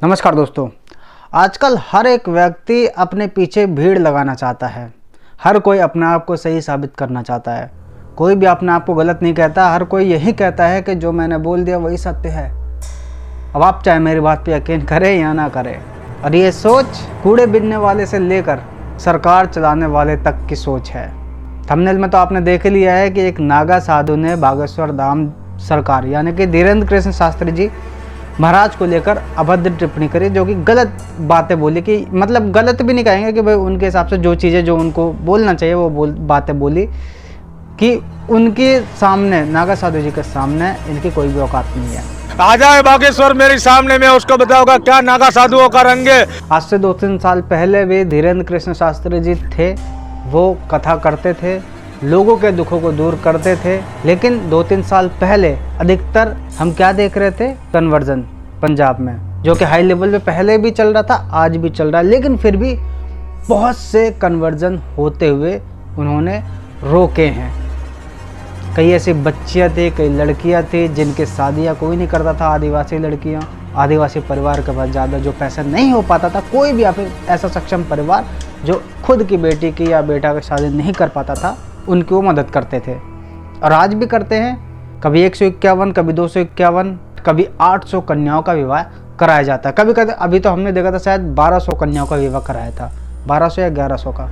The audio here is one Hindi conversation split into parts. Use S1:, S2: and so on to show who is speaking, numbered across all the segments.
S1: नमस्कार दोस्तों। आजकल हर एक व्यक्ति अपने पीछे भीड़ लगाना चाहता है। हर कोई अपने आप को सही साबित करना चाहता है। कोई भी अपने आप को गलत नहीं कहता। हर कोई यही कहता है कि जो मैंने बोल दिया वही सत्य है। अब आप चाहे मेरी बात पे यकीन करें या ना करें, और ये सोच कूड़े बीनने वाले से लेकर सरकार चलाने वाले तक की सोच है। थंबनेल में तो आपने देख लिया है कि एक नागा साधु ने बागेश्वर धाम सरकार यानी कि धीरेन्द्र कृष्ण शास्त्री जी महाराज को लेकर अभद्र टिप्पणी करी, जो कि गलत बातें बोली। कि मतलब गलत भी नहीं कहेंगे कि भाई उनके हिसाब से जो चीज़ें जो उनको बोलना चाहिए वो बातें बोली, कि उनके सामने नागा साधु जी के सामने इनकी कोई भी औकात नहीं है।
S2: आ जाए बागेश्वर मेरे सामने में, उसको बताऊंगा क्या नागा साधुओं का रंग है।
S1: आज से 2-3 साल पहले भी धीरेन्द्र कृष्ण शास्त्री जी थे, वो कथा करते थे, लोगों के दुखों को दूर करते थे। लेकिन 2-3 साल पहले अधिकतर हम क्या देख रहे थे? कन्वर्जन पंजाब में, जो कि हाई लेवल पे पहले भी चल रहा था, आज भी चल रहा है। लेकिन फिर भी बहुत से कन्वर्जन होते हुए उन्होंने रोके हैं। कई ऐसी बच्चियां थी, कई लड़कियां थी जिनके शादियां कोई नहीं करता था। आदिवासी लड़कियां, आदिवासी परिवार के पास ज़्यादा जो पैसा नहीं हो पाता था, कोई भी ऐसा सक्षम परिवार जो खुद की बेटी की या बेटा की शादी नहीं कर पाता था, उनकी वो मदद करते थे और आज भी करते हैं। कभी 151, कभी 251, कभी 800 कन्याओं का विवाह कराया जाता है। कभी कभी अभी तो हमने देखा था शायद 1200 कन्याओं का विवाह कराया था, 1200 या 1100 का।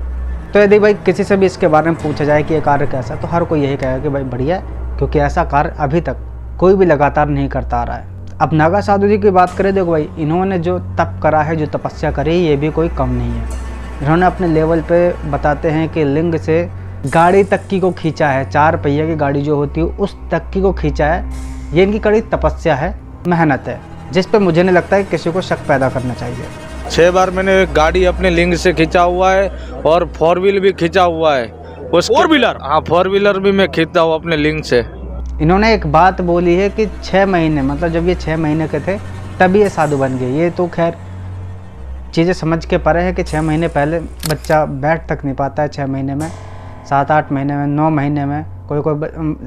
S1: तो यदि भाई किसी से भी इसके बारे में पूछा जाए कि ये कार्य कैसा, तो हर कोई यही कहेगा कि भाई बढ़िया है, क्योंकि ऐसा कार्य अभी तक कोई भी लगातार नहीं करता आ रहा है। अब नागा साधु जी की बात करें, देखो भाई इन्होंने जो तप करा है, जो तपस्या करी, ये भी कोई कम नहीं है। इन्होंने अपने लेवल पे बताते हैं कि लिंग से गाड़ी तक्की को खींचा है, 4 पहिया की गाड़ी जो होती है उस तक्की को खींचा है। ये इनकी कड़ी तपस्या है, मेहनत है, जिस पे मुझे नहीं लगता है किसी को शक पैदा करना चाहिए।
S2: 6 बार मैंने गाड़ी अपने लिंग से खींचा हुआ है और 4 व्हील भी खींचा हुआ है। 4 व्हीलर? हाँ, 4 व्हीलर भी मैं खींचता हूँ अपने लिंग से।
S1: इन्होंने एक बात बोली है कि 6 महीने, मतलब जब ये 6 महीने के थे तभी ये साधु बन गए। ये तो खैर चीज़ें समझ के परे है कि 6 महीने पहले बच्चा बैठ तक नहीं पाता है, 6 महीने में, 7-8 महीने में, 9 महीने में। कोई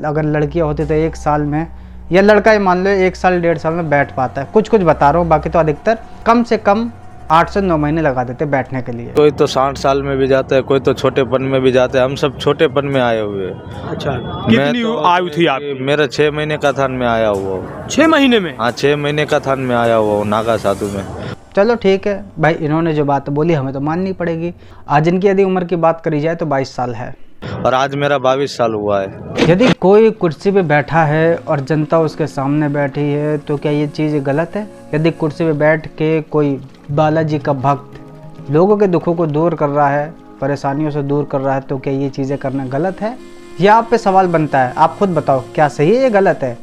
S1: अगर लड़कियां होती तो 1 साल में, या लड़का ही मान लो 1 साल 1.5 साल में बैठ पाता है। कुछ बता रहा हूँ, बाकी तो अधिकतर कम से कम 8 से 9 महीने लगा देते बैठने के लिए।
S2: कोई तो 60 साल में भी जाता है, कोई तो छोटेपन में भी जाते हैं। हम सब छोटेपन में आए हुए हैं।
S3: अच्छा, कितनी आयु थी आपकी?
S2: मेरा 6 महीने का थान में आया हुआ हूँ।
S3: 6 महीने में?
S2: हाँ, 6 महीने का थान में आया हुआ हूँ नागा साधु में।
S1: चलो ठीक है भाई, इन्होंने जो बात बोली हमें तो माननी पड़ेगी। आज इनकी यदि उम्र की बात करी जाए तो 22 साल है
S2: और आज मेरा 22 साल हुआ है।
S1: यदि कोई कुर्सी पे बैठा है और जनता उसके सामने बैठी है तो क्या ये चीज़ गलत है? यदि कुर्सी पे बैठ के कोई बालाजी का भक्त लोगों के दुखों को दूर कर रहा है, परेशानियों से दूर कर रहा है, तो क्या ये चीज़ें करना गलत है? यह आप पे सवाल बनता है। आप खुद बताओ, क्या सही है या गलत है?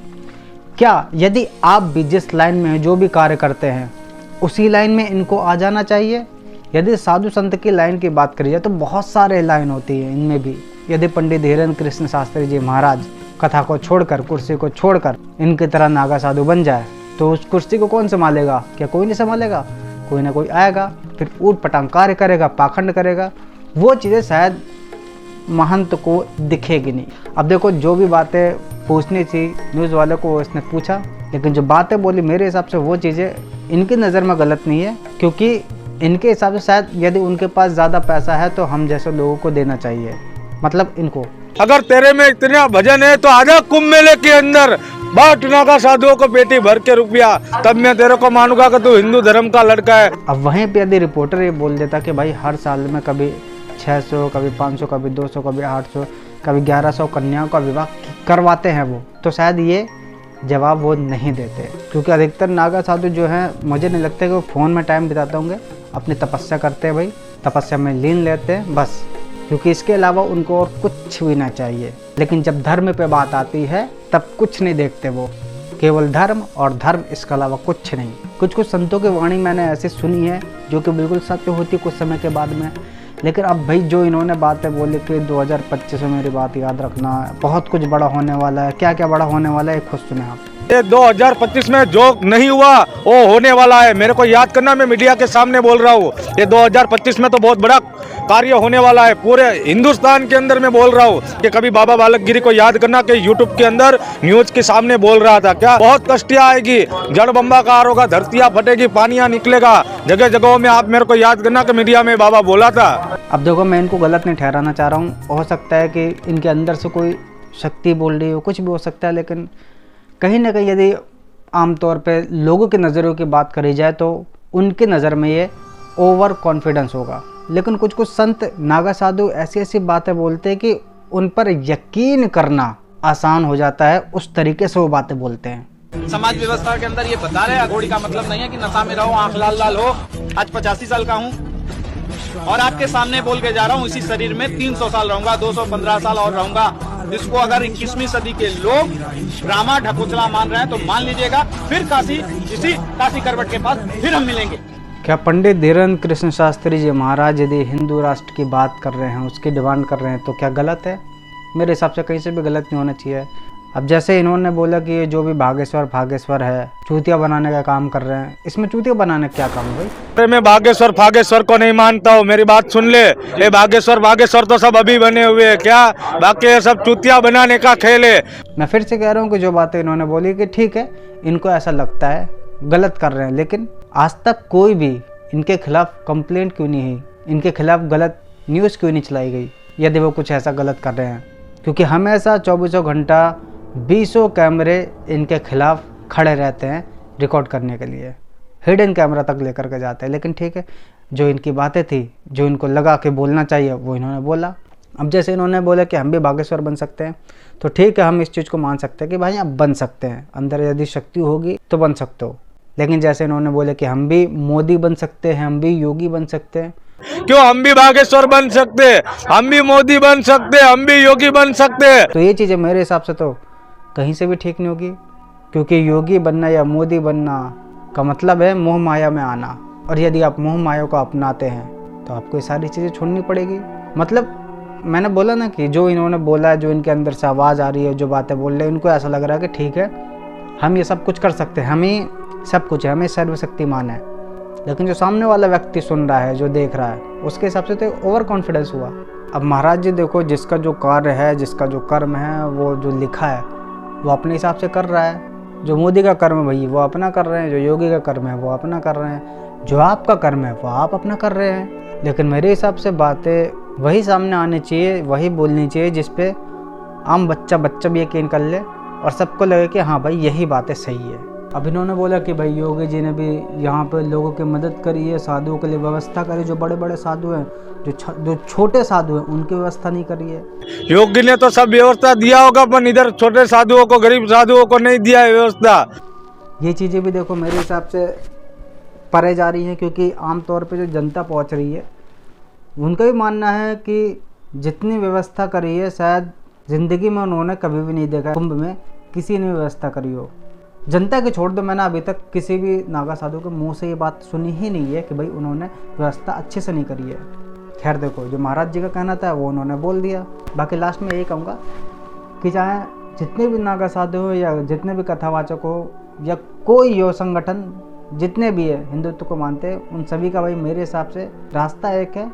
S1: क्या यदि आप भी जिस लाइन में जो भी कार्य करते हैं उसी लाइन में इनको आ जाना चाहिए? यदि साधु संत की लाइन की बात करी जाए तो बहुत सारे लाइन होती है इनमें भी। यदि पंडित धीरेन्द्र कृष्ण शास्त्री जी महाराज कथा को छोड़कर, कुर्सी को छोड़कर इनकी तरह नागा साधु बन जाए तो उस कुर्सी को कौन संभालेगा? क्या कोई नहीं संभालेगा? कोई ना कोई आएगा, फिर ऊट पटांग कार्य करेगा, पाखंड करेगा। वो चीज़ें शायद महंत को दिखेगी नहीं। अब देखो, जो भी बातें पूछनी थी न्यूज़ वाले को इसने पूछा, लेकिन जो बातें बोली मेरे हिसाब से वो चीज़ें इनकी नज़र में गलत नहीं है, क्योंकि इनके हिसाब से शायद यदि उनके पास ज़्यादा पैसा है तो हम जैसे लोगों को देना चाहिए। मतलब इनको,
S2: अगर तेरे में इतना भजन है तो आजा कुंभ मेले के अंदर, बांट नागा साधुओं को पेटी भर के रुपया, तब मैं तेरे को मानूंगा कि तू हिंदू धर्म का लड़का है।
S1: अब वहीं पे यदि रिपोर्टर ये बोल देता कि भाई हर साल में कभी 600, कभी 500, कभी 200, कभी 800, कभी 1100 कन्याओं का विवाह करवाते हैं वो, तो शायद ये जवाब वो नहीं देते। क्योंकि अधिकतर नागा साधु जो हैं, मुझे नहीं लगता कि वो फ़ोन में टाइम बिताते होंगे, अपनी तपस्या करते हैं भाई, तपस्या में लीन लेते हैं बस, क्योंकि इसके अलावा उनको और कुछ भी ना चाहिए। लेकिन जब धर्म पे बात आती है तब कुछ नहीं देखते वो, केवल धर्म और धर्म, इसके अलावा कुछ नहीं। कुछ संतों की वाणी मैंने ऐसी सुनी है जो कि बिल्कुल सत्य होती कुछ समय के बाद में। लेकिन अब भाई जो इन्होंने बातें बोली कि 2025 में, मेरी बात याद रखना, बहुत कुछ बड़ा होने वाला है। क्या क्या बड़ा होने वाला है खुद सुने आप।
S2: ये 2025 में जो नहीं हुआ वो होने वाला है। मेरे को याद करना, मैं मीडिया के सामने बोल रहा हूँ। ये 2025 में तो बहुत बड़ा कार्य होने वाला है पूरे हिंदुस्तान के अंदर। मैं बोल रहा हूँ कि कभी बाबा बालक गिरी को याद करना कि यूट्यूब के अंदर न्यूज के सामने बोल रहा था, क्या बहुत कष्टियाँ आएगी, जड़ बम्बाकार होगा, धरतियाँ फटेगी, पानियाँ निकलेगा जगह जगहों में। आप मेरे को याद करना कि मीडिया में बाबा बोला था।
S1: अब देखो, मैं इनको गलत नहीं ठहराना चाह रहा हूँ, हो सकता है कि इनके अंदर से कोई शक्ति बोल रही हो, कुछ भी हो सकता है, लेकिन कहीं ना कहीं यदि आमतौर पे लोगों के नज़रों की बात करी जाए तो उनके नज़र में ये ओवर कॉन्फिडेंस होगा। लेकिन कुछ कुछ संत नागा साधु ऐसी ऐसी बातें बोलते हैं कि उन पर यकीन करना आसान हो जाता है, उस तरीके से वो बातें बोलते हैं।
S4: समाज व्यवस्था के अंदर ये बता रहे अघोड़ी का मतलब नहीं है कि नशा में रहो, आंख लाल लाल हो। आज 85 साल का हूँ और आपके सामने बोल के जा रहा हूँ, इसी शरीर में 300 साल रहूंगा, 215 साल और रहूंगा। इसको अगर 21वीं सदी के लोग ड्रामा ढकोसला मान रहे हैं तो मान लीजिएगा, फिर इसी काशी करवट के पास फिर हम मिलेंगे।
S1: क्या पंडित धीरेन्द्र कृष्ण शास्त्री जी महाराज यदि हिंदू राष्ट्र की बात कर रहे हैं, उसकी डिमांड कर रहे हैं, तो क्या गलत है? मेरे हिसाब से कहीं से भी गलत नहीं होना चाहिए। अब जैसे इन्होंने बोला कि ये जो भी भागेश्वर है चूतिया बनाने का काम कर रहे हैं, इसमें चूतिया बनाने का क्या काम है भाई?
S2: मैं भागेश्वर को नहीं मानता हूँ, मेरी बात सुन ले। ये भागेश्वर तो सब अभी बने हुए हैं, क्या बाकी ये सब चूतिया बनाने का खेल है।
S1: मैं फिर से कह रहा हूँ कि जो बातें इन्होंने बोली कि ठीक है, इनको ऐसा लगता है गलत कर रहे हैं, लेकिन आज तक कोई भी इनके खिलाफ कंप्लेंट क्यों नहीं हुई, इनके खिलाफ गलत न्यूज़ क्यों नहीं चलाई गई यदि वो कुछ ऐसा गलत कर रहे हैं? क्योंकि हमेशा 24 घंटा 20 कैमरे इनके खिलाफ खड़े रहते हैं रिकॉर्ड करने के लिए, हिडन कैमरा तक लेकर के जाते हैं। लेकिन ठीक है, जो इनकी बातें थी, जो इनको लगा कि बोलना चाहिए, वो इन्होंने बोला। अब जैसे इन्होंने बोला कि हम भी भागेश्वर बन सकते हैं, तो ठीक है, हम इस चीज़ को मान सकते हैं कि भाई आप बन सकते हैं, अंदर यदि शक्ति होगी तो बन सकते हो। लेकिन जैसे इन्होंने बोले कि हम भी मोदी बन सकते हैं, हम भी योगी बन सकते हैं,
S2: क्यों हम भी भागेश्वर बन सकते हैं, हम भी मोदी बन सकते हैं, हम भी योगी बन सकते हैं,
S1: तो ये चीज़ें मेरे हिसाब से तो कहीं से भी ठीक नहीं होगी। क्योंकि योगी बनना या मोदी बनना का मतलब है मोह माया में आना, और यदि आप मोह माया को अपनाते हैं तो आपको ये सारी चीज़ें छोड़नी पड़ेगी। मतलब मैंने बोला ना कि जो इन्होंने बोला है, जो इनके अंदर से आवाज़ आ रही है, जो बातें बोल रहे हैं, इनको ऐसा लग रहा है कि ठीक है, हम ये सब कुछ कर सकते हैं, हमें सब कुछ है, हमें सर्वशक्तिमान है। लेकिन जो सामने वाला व्यक्ति सुन रहा है, जो देख रहा है, उसके हिसाब से तो ओवर कॉन्फिडेंस हुआ। अब महाराज जी देखो, जिसका जो कार्य है, जिसका जो कर्म है, वो जो लिखा है वो अपने हिसाब से कर रहा है। जो मोदी का कर्म है भाई वो अपना कर रहे हैं, जो योगी का कर्म है वो अपना कर रहे हैं, जो आपका कर्म है वो आप अपना कर रहे हैं। लेकिन मेरे हिसाब से बातें वही सामने आनी चाहिए, वही बोलनी चाहिए जिस पे आम बच्चा भी यकीन कर ले और सबको लगे कि हाँ भाई यही बातें सही है। अब इन्होंने बोला कि भाई योगी जी ने भी यहाँ पे लोगों की मदद करी है, साधुओं के लिए व्यवस्था करी, जो बड़े बड़े साधु हैं, जो छोटे साधु हैं उनकी व्यवस्था नहीं करी है।
S2: योगी ने तो सब व्यवस्था दिया होगा, पर इधर छोटे साधुओं को, गरीब साधुओं को नहीं दिया है व्यवस्था।
S1: ये चीज़ें भी देखो मेरे हिसाब से परे जा रही हैं, क्योंकि आमतौर पे जो जनता पहुंच रही है उनका भी मानना है कि जितनी व्यवस्था करी है शायद ज़िंदगी में उन्होंने कभी भी नहीं देखा कुंभ में किसी ने व्यवस्था करी हो। जनता के छोड़ दो, मैंने अभी तक किसी भी नागा साधु के मुंह से ये बात सुनी ही नहीं है कि भाई उन्होंने व्यवस्था अच्छे से नहीं करी है। खैर देखो, जो महाराज जी का कहना था वो उन्होंने बोल दिया। बाकी लास्ट में यही कहूँगा कि चाहे जितने भी नागा साधु हो या जितने भी कथावाचक हो या कोई हो संगठन, जितने भी है हिंदुत्व को मानते हैं, उन सभी का भाई मेरे हिसाब से रास्ता एक है,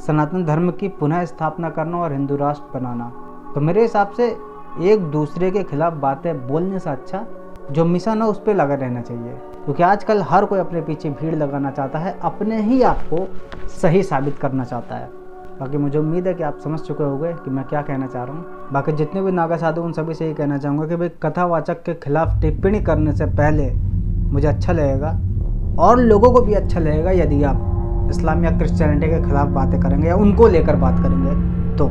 S1: सनातन धर्म की पुनः स्थापना करना और हिंदू राष्ट्र बनाना। तो मेरे हिसाब से एक दूसरे के खिलाफ बातें बोलने से अच्छा जो मिशन है उस पर लगा रहना चाहिए। क्योंकि आजकल हर कोई अपने पीछे भीड़ लगाना चाहता है, अपने ही आप को सही साबित करना चाहता है। बाकी मुझे उम्मीद है कि आप समझ चुके होंगे कि मैं क्या कहना चाह रहा हूँ। बाकी जितने भी नागा साधु उन सभी से यही कहना चाहूँगा कि भाई कथावाचक के खिलाफ टिप्पणी करने से पहले मुझे अच्छा लगेगा और लोगों को भी अच्छा लगेगा यदि आप इस्लाम या क्रिश्चियनिटी के खिलाफ बातें करेंगे या उनको लेकर बात करेंगे तो।